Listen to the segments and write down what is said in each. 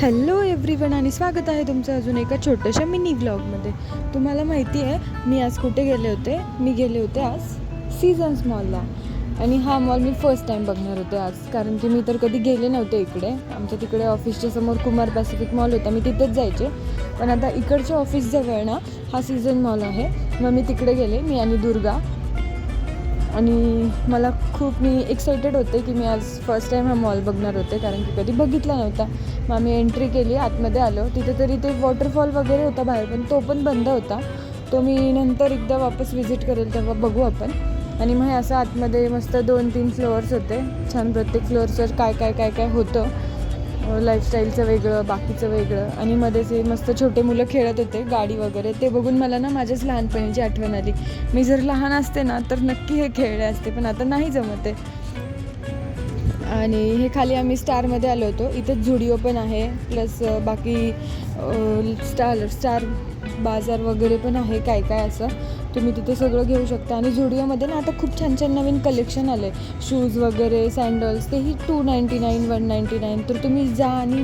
Hello everyone आणि स्वागत आहे तुमचं अजून एका छोट्याशा मिनी व्लॉगमध्ये. तुम्हाला माहिती आहे मी आज कुठे गेले होते? मी गेले होते आज सीझन्स मॉलला. आणि हा मॉल मी फर्स्ट टाईम बघणार होते आज, कारण की मी तर कधी गेले नव्हते इकडे. आमच्या तिकडे ऑफिसच्या समोर कुमार पॅसिफिक मॉल होता, मी तिथेच जायचे. पण आता इकडच्या ऑफिसजवळ ना हा सीझन मॉल आहे, मग मी तिकडे गेले, मी आणि दुर्गा. आणि मी एक्सायटेड होते की मी आज फर्स्ट टाईम हा मॉल बघणार होते, कारण की कधी बघितला नव्हता. मग आम्ही एंट्री केली, आतमध्ये आलो. तिथे तरी ते वॉटरफॉल वगैरे होता बाहेर, पण तो पण बंद होता. तो मी नंतर एकदा वापस विजिट करेल तेव्हा बघू आपण. आणि मग असं आतमध्ये मस्त 2-3 फ्लोअर्स होते छान. प्रत्येक फ्लोअरचं काय होतं, लाईफस्टाईलचं वेगळं, बाकीचं वेगळं. आणि मध्येच मस्त छोटे मुलं खेळत होते गाडी वगैरे. ते बघून मला ना माझ्याच लहानपणीची आठवण आली. मी जर लहान असते ना तर नक्की हे खेळले असते, पण आता नाही जमत आहे. आणि हे खाली आम्ही स्टारमध्ये आलो होतो. इथेच झुडिओ पण आहे, प्लस बाकी स्टार बाजार वगैरे पण आहे. काय असं तुम्ही तिथे सगळं घेऊ शकता. आणि झुडिओमध्ये ना आता खूप छान नवीन कलेक्शन आलं आहे, शूज वगैरे, सँडल्स. तेही 299 199. तर तुम्ही जा आणि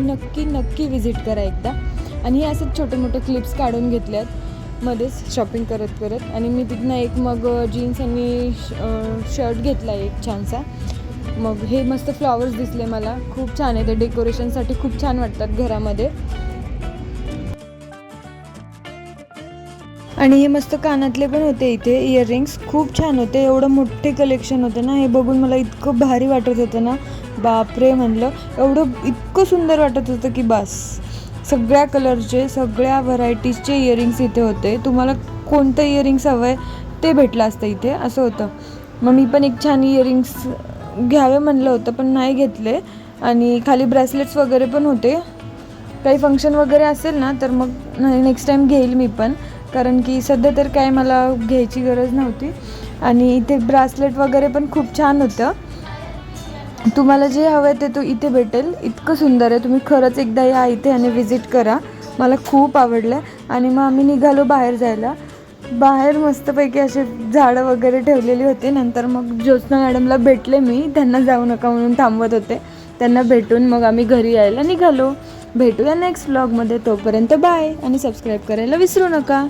नक्की विजिट करा एकदा. आणि हे असं छोटे मोठे क्लिप्स काढून घेतल्यात मध्येच शॉपिंग करत. आणि मी तिथनं एक मग जीन्स आणि शर्ट घेतला एक छानसा. मग हे मस्त फ्लॉवर्स दिसले मला, खूप छान आहे. ते डेकोरेशनसाठी खूप छान वाटतात घरामध्ये. आणि हे मस्त कानातले पण होते इथे, इयरिंग्स खूप छान होते. एवढं मोठे कलेक्शन होते ना, हे बघून मला इतकं भारी वाटत होतं ना, बापरे म्हणलं. इतकं सुंदर वाटत होतं की बस. सगळ्या कलरचे, सगळ्या व्हरायटीजचे इयरिंग्स इथे होते. तुम्हाला कोणतं इयरिंग्स हवं आहे ते भेटलं असतं इथे, असं होतं. मग मी पण एक छान इयरिंग्स घ्यावे म्हणलं होतं, पण नाही घेतले. आणि खाली ब्रेसलेट्स वगैरे पण होते. काही फंक्शन वगैरे असेल ना तर मग नेक्स्ट टाईम घेईल मी पण, कारण की सध्या तर काय मला घ्यायची गरज नव्हती. आणि इथे ब्रासलेट वगैरे पण खूप छान होतं. तुम्हाला जे हवं आहे ते इथे भेटेल. इतकं सुंदर आहे, तुम्ही खरंच एकदा या इथे आणि विजिट करा. मला खूप आवडलं. आणि मग आम्ही निघालो बाहेर जायला. बाहेर मस्तपैकी असे झाडं वगैरे ठेवलेली होती. नंतर मग ज्योत्स्ना मॅडमला भेटले मी, त्यांना जाऊ नका म्हणून थांबवत होते. त्यांना भेटून मग आम्ही घरी यायला निघालो. भेटूया नेक्स्ट व्लॉगमध्ये. तोपर्यंत बाय. आणि सबस्क्राईब करायला विसरू नका.